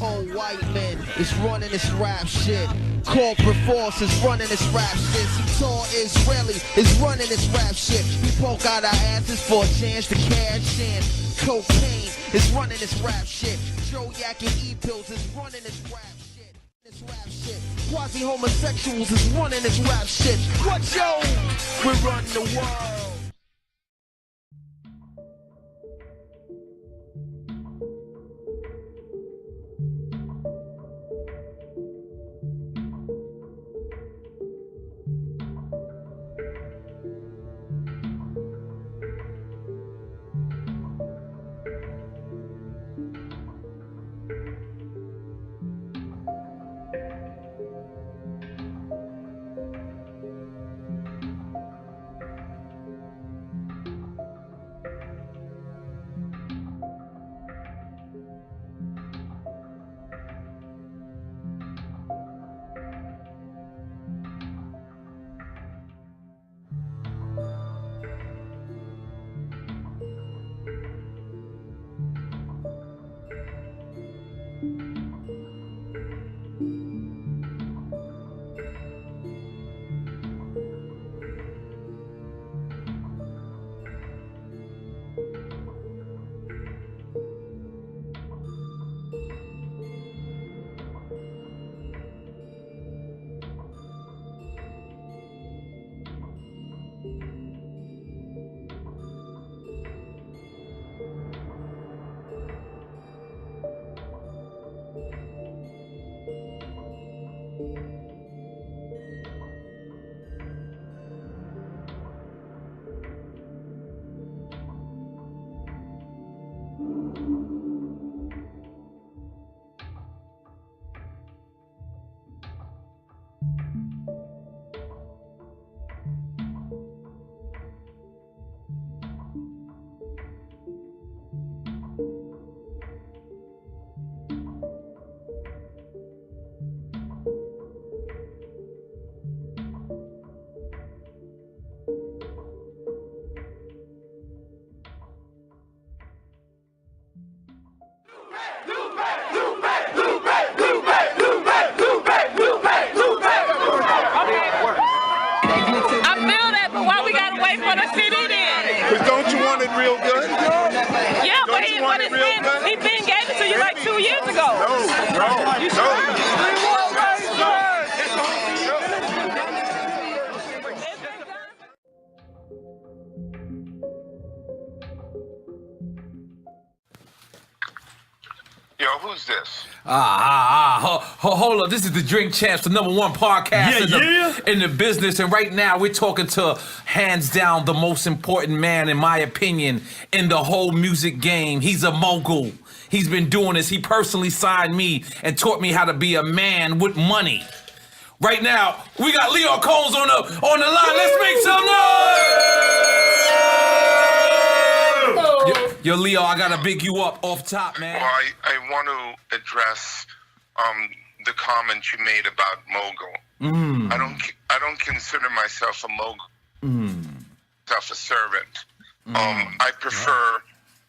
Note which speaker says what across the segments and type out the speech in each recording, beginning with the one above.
Speaker 1: All white men is running this rap shit. Corporate force is running this rap shit. Some tall Israeli is running this rap shit. We poke out our asses for a chance to cash in. Cocaine is running this rap shit. Joe Yak and E-pills is running this rap shit. This rap shit. Quasi-homosexuals is running this rap shit. What, yo? We run the world.
Speaker 2: Real good?
Speaker 3: Yeah, but he been gave it to you like 2 years ago.
Speaker 2: No.
Speaker 3: You sure?
Speaker 2: Yo, who's this?
Speaker 4: Hold up. This is the Drink Champs, the #1 podcast in the business. And right now we're talking to, hands down, the most important man, in my opinion, in the whole music game. He's a mogul. He's been doing this. He personally signed me and taught me how to be a man with money. Right now, we got Leo Combs on the line. Let's make some noise! Yo, Leo, I gotta big you up off top, man.
Speaker 2: Well, I want to address the comment you made about mogul. I don't consider myself a mogul. Myself a servant. I prefer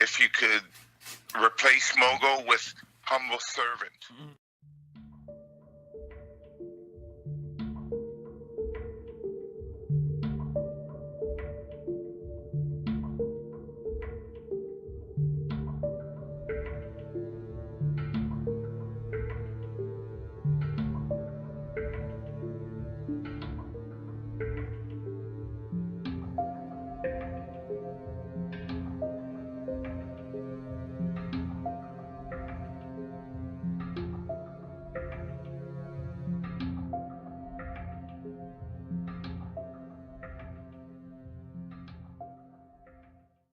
Speaker 2: if you could replace mogul with humble servant.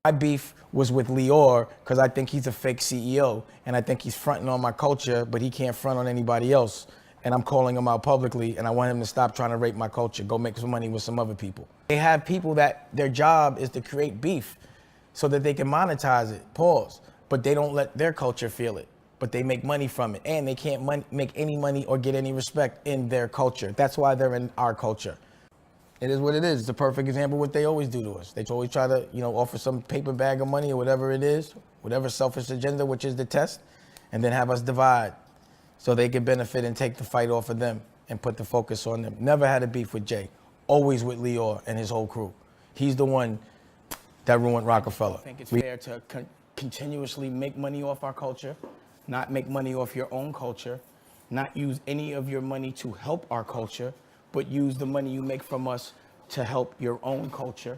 Speaker 5: My beef was with Lior because I think he's a fake CEO and I think he's fronting on my culture, but he can't front on anybody else. And I'm calling him out publicly and I want him to stop trying to rape my culture, go make some money with some other people. They have people that their job is to create beef so that they can monetize it, pause, but they don't let their culture feel it, but they make money from it and they can't make any money or get any respect in their culture. That's why they're in our culture. It is what it is. It's a perfect example of what they always do to us. They always try to, offer some paper bag of money or whatever it is, whatever selfish agenda, which is the test. and then have us divide so they can benefit and take the fight off of them and put the focus on them. Never had a beef with Jay, always with Lior and his whole crew. He's the one that ruined Rockefeller. I think it's fair to continuously make money off our culture, not make money off your own culture, not use any of your money to help our culture, but use the money you make from us to help your own culture,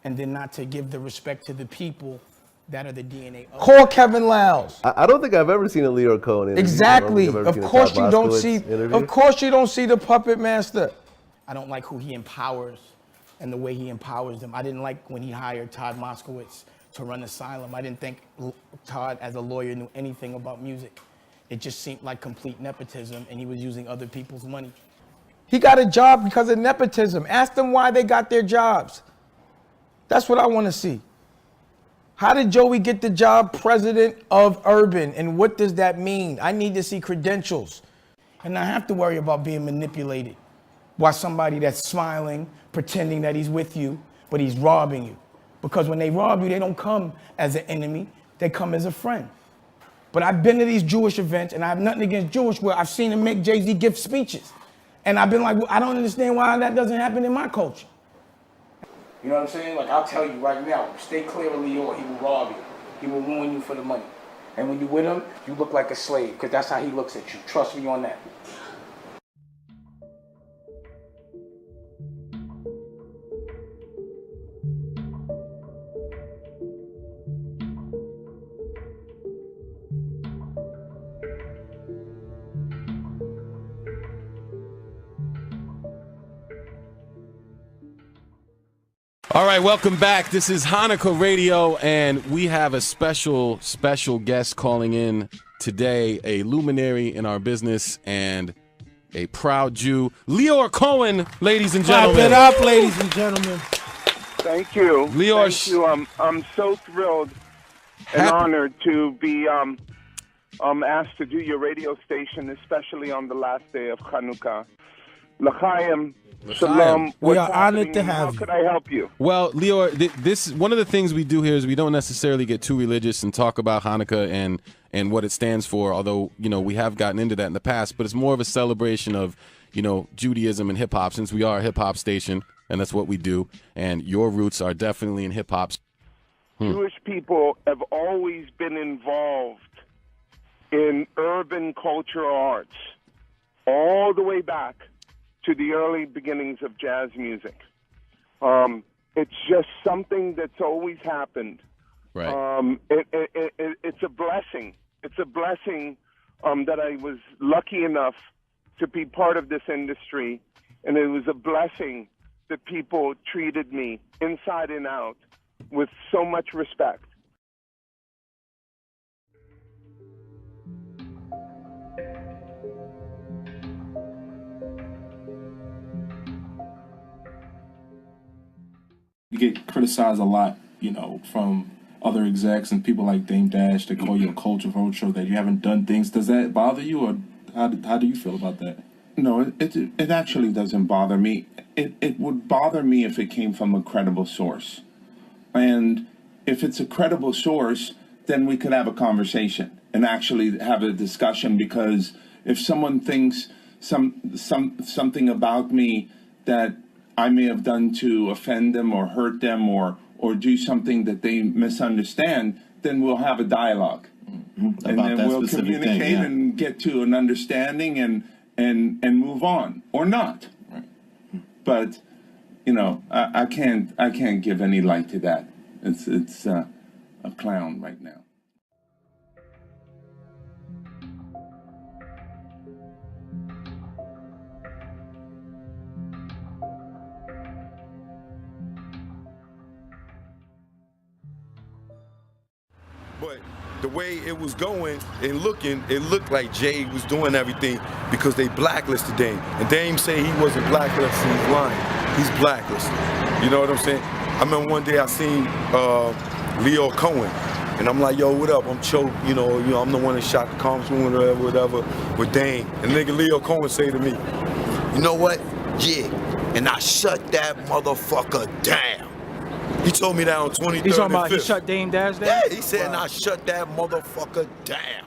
Speaker 5: and then not to give the respect to the people that are the DNA of. Call Kevin Lyles.
Speaker 6: I don't think I've ever seen a Lior Cohen interview.
Speaker 5: Exactly. Of course you don't see. Of course you don't see the puppet master. I don't like who he empowers and the way he empowers them. I didn't like when he hired Todd Moskowitz to run Asylum. I didn't think Todd, as a lawyer, knew anything about music. It just seemed like complete nepotism, and he was using other people's money. He got a job because of nepotism. Ask them why they got their jobs. That's what I want to see. How did Joey get the job president of Urban, and what does that mean? I need to see credentials. And not have to worry about being manipulated by somebody that's smiling, pretending that he's with you, but he's robbing you. Because when they rob you, they don't come as an enemy, they come as a friend. But I've been to these Jewish events, and I have nothing against Jewish, where I've seen him make Jay-Z give speeches. And I've been like, well, I don't understand why that doesn't happen in my culture. You know what I'm saying? Like, I'll tell you right now, stay clear of Lior. He will rob you. He will ruin you for the money. And when you're with him, you look like a slave, because that's how he looks at you. Trust me on that.
Speaker 7: All right, welcome back. This is Hanukkah Radio, and we have a special guest calling in today, a luminary in our business and a proud Jew, Lior Cohen, ladies and gentlemen.
Speaker 5: Clap it up, ladies and gentlemen.
Speaker 2: Thank you.
Speaker 7: Lior,
Speaker 2: Thank you. I'm so thrilled and honored to be asked to do your radio station, especially on the last day of Hanukkah. L'chaim. Shalom.
Speaker 5: We are honored to have you.
Speaker 2: How could I help you?
Speaker 7: Well, Lior, this one of the things we do here is we don't necessarily get too religious and talk about Hanukkah and what it stands for, although, you know, we have gotten into that in the past, but it's more of a celebration of, you know, Judaism and hip-hop, since we are a hip-hop station, and that's what we do, and your roots are definitely in hip-hop.
Speaker 2: Jewish people have always been involved in urban cultural arts all the way back to the early beginnings of jazz music. It's just something that's always happened.
Speaker 7: Right.
Speaker 2: It's a blessing. It's a blessing that I was lucky enough to be part of this industry, and it was a blessing that people treated me inside and out with so much respect.
Speaker 8: You get criticized a lot, you know, from other execs and people like Dame Dash. They call you a culture vulture, that you haven't done things. Does that bother you, or how do you feel about that?
Speaker 9: No, it actually doesn't bother me. It would bother me if it came from a credible source. And if it's a credible source, then we could have a conversation and actually have a discussion, because if someone thinks something about me that I may have done to offend them or hurt them or do something that they misunderstand, then we'll have a dialogue. Mm-hmm. And then we'll communicate and get to an understanding and move on, or not.
Speaker 8: Right.
Speaker 9: But, you know, I can't give any light to that. It's a clown right now.
Speaker 10: But the way it was going and looking, it looked like Jay was doing everything because they blacklisted Dame. And Dame say he wasn't blacklisted, he's lying. He's blacklisted. You know what I'm saying? I remember one day I seen Lior Cohen, and I'm like, yo, what up? I'm Choke, you know, I'm the one that shot the congresswoman or whatever with Dame. And nigga Lior Cohen say to me, you know what? Yeah, and I shut that motherfucker down. He told me that on 23rd
Speaker 5: He's talking
Speaker 10: and
Speaker 5: about
Speaker 10: 5th.
Speaker 5: he shut Dame Dash down?
Speaker 10: Yeah, he said, and I shut that motherfucker down.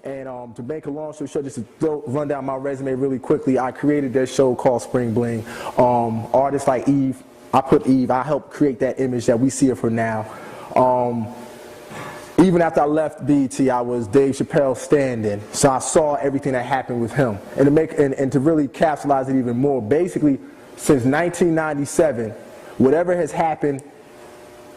Speaker 5: And to make a long story short, just to run down my resume really quickly, I created that show called Spring Bling. Artists like Eve, I helped create that image that we see of her now. Even after I left BET, I was Dave Chappelle's stand-in, so I saw everything that happened with him. And to really capsulize it even more, basically, since 1997, whatever has happened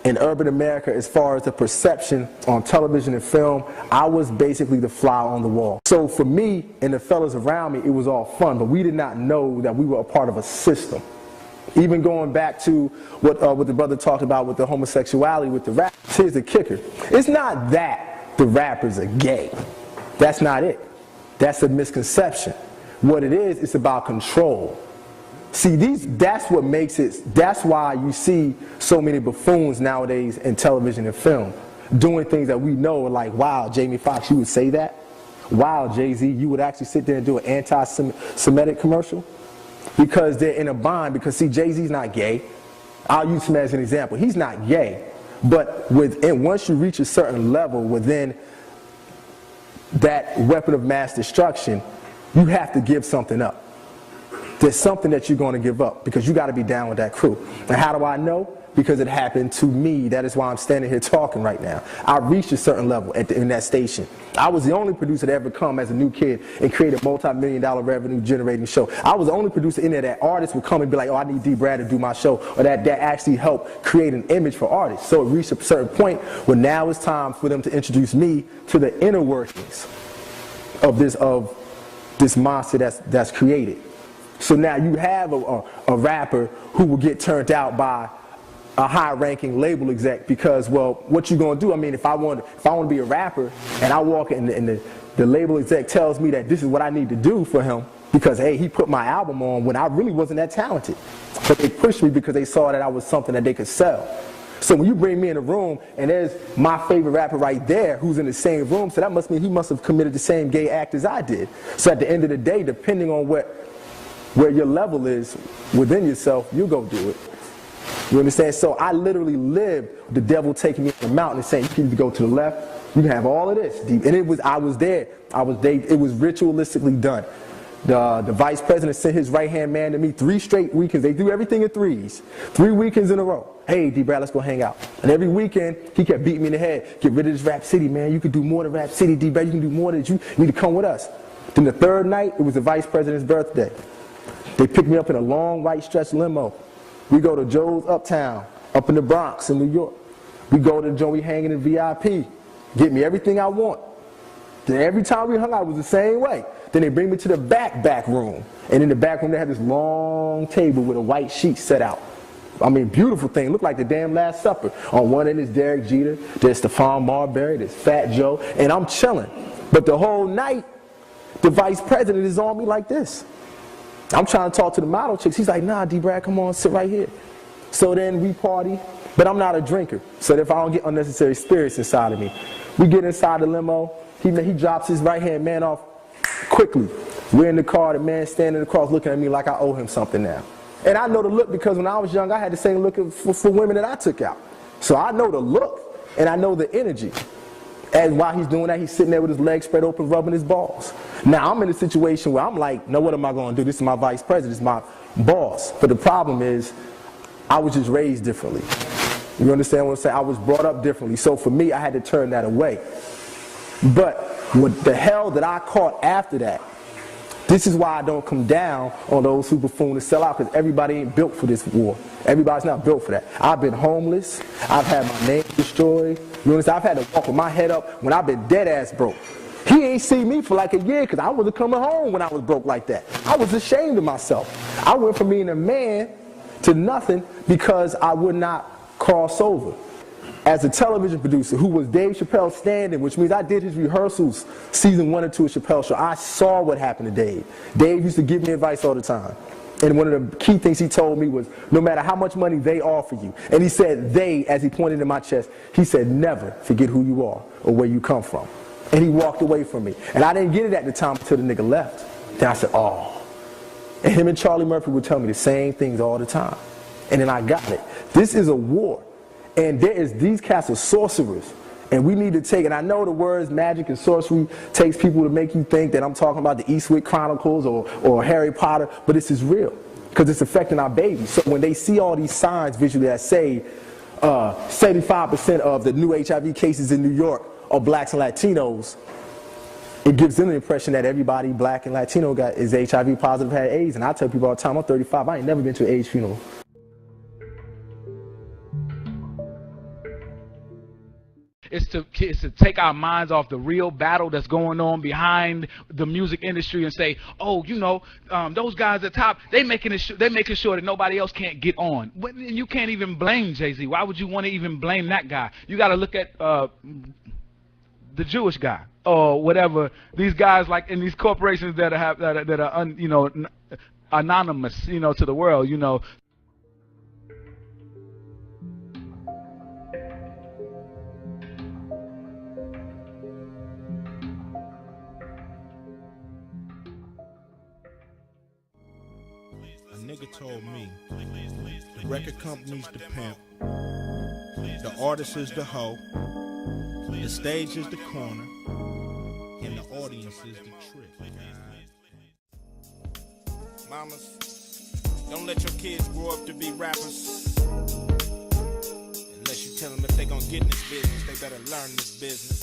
Speaker 5: in urban America as far as the perception on television and film, I was basically the fly on the wall. So for me and the fellas around me, it was all fun, but we did not know that we were a part of a system. Even going back to what the brother talked about with the homosexuality with the rappers, here's the kicker. It's not that the rappers are gay. That's not it. That's a misconception. What it is, it's about control. See, that's what makes it, that's why you see so many buffoons nowadays in television and film, doing things that we know are like, wow, Jamie Foxx, you would say that? Wow, Jay-Z, you would actually sit there and do an anti-Semitic commercial? Because they're in a bind, because see, Jay-Z's not gay. I'll use him as an example. He's not gay, but once you reach a certain level within that weapon of mass destruction, you have to give something up. There's something that you're going to give up because you got to be down with that crew. And how do I know? Because it happened to me. That is why I'm standing here talking right now. I reached a certain level in that station. I was the only producer to ever come as a new kid and create a multi-million-dollar revenue generating show. I was the only producer in there that artists would come and be like, oh, I need D. Brad to do my show, or that actually helped create an image for artists. So it reached a certain point where now it's time for them to introduce me to the inner workings of this monster that's created. So now you have a rapper who will get turned out by a high-ranking label exec because, well, what you gonna do? I mean, if I want to be a rapper and I walk in and the label exec tells me that this is what I need to do for him because, hey, he put my album on when I really wasn't that talented. But they pushed me because they saw that I was something that they could sell. So when you bring me in a room and there's my favorite rapper right there who's in the same room, so that must mean he must have committed the same gay act as I did. So at the end of the day, depending on where your level is within yourself, you go do it. You understand? So I literally lived the devil taking me to the mountain and saying, you can either go to the left, you can have all of this. And I was there. It was ritualistically done. The vice president sent his right-hand man to me 3 straight weekends. They do everything in 3s. 3 weekends in a row. Hey, D. Brad, let's go hang out. And every weekend, he kept beating me in the head. Get rid of this Rap City, man. You can do more than Rap City, D. Brad. You can do more than that. You need to come with us. Then the 3rd night, it was the vice president's birthday. They picked me up in a long white stretch limo. We go to Joe's Uptown, up in the Bronx in New York. We go to Joe, we hanging in VIP. Get me everything I want. Then every time we hung out, it was the same way. Then they bring me to the back room. And in the back room, they had this long table with a white sheet set out. I mean, beautiful thing. Looked like the damn Last Supper. On one end is Derek Jeter. There's Stephon Marbury. There's Fat Joe. And I'm chilling. But the whole night, the vice president is on me like this. I'm trying to talk to the model chicks. He's like, nah, D. Brad, come on, sit right here. So then we party, but I'm not a drinker. So if I don't get unnecessary spirits inside of me, we get inside the limo. He drops his right-hand man off quickly. We're in the car, the man standing across looking at me like I owe him something now. And I know the look because when I was young, I had the same look for women that I took out. So I know the look, and I know the energy. And while he's doing that, he's sitting there with his legs spread open, rubbing his balls. Now, I'm in a situation where I'm like, no, what am I going to do? This is my vice president, this is my boss. But the problem is, I was just raised differently. You understand what I'm saying? I was brought up differently. So for me, I had to turn that away. But what the hell that I caught after that, this is why I don't come down on those who buffoon and sell out, because everybody ain't built for this war. Everybody's not built for that. I've been homeless. I've had my name destroyed. You understand? I've had to walk with my head up when I've been dead ass broke. He ain't seen me for like a year because I wasn't coming home when I was broke like that. I was ashamed of myself. I went from being a man to nothing because I would not cross over. As a television producer who was Dave Chappelle's stand-in, which means I did his rehearsals season 1 and 2 of Chappelle's show. I saw what happened to Dave. Dave used to give me advice all the time. And one of the key things he told me was, no matter how much money they offer you, and he said they, as he pointed in my chest, he said, never forget who you are or where you come from. And he walked away from me. And I didn't get it at the time until the nigga left. Then I said, oh. And him and Charlie Murphy would tell me the same things all the time. And then I got it. This is a war. And these cats are sorcerers.
Speaker 11: And we need to take, and I know the words magic and sorcery takes people to make you think that I'm talking about the Eastwick Chronicles or Harry Potter, but this is real because it's affecting our babies. So when they see all these signs visually that say 75% of the new HIV cases in New York are blacks and Latinos, it gives them the impression that everybody black and Latino is HIV positive, had AIDS. And I tell people all the time, I'm 35, I ain't never been to an AIDS funeral.
Speaker 12: It's to take our minds off the real battle that's going on behind the music industry and say, oh, you know, those guys at top, they're making sure that nobody else can't get on. You can't even blame Jay-Z. Why would you want to even blame that guy? You got to look at the Jewish guy or whatever. These guys like in these corporations that are you know, anonymous, you know, to the world, you know.
Speaker 13: A nigga told me the record company's the pimp, the artist is the hoe, the stage is the corner, and the audience is the trick. Mamas, don't let your kids grow up to be rappers. Unless you tell them if they gonna get in this business, they better learn this business.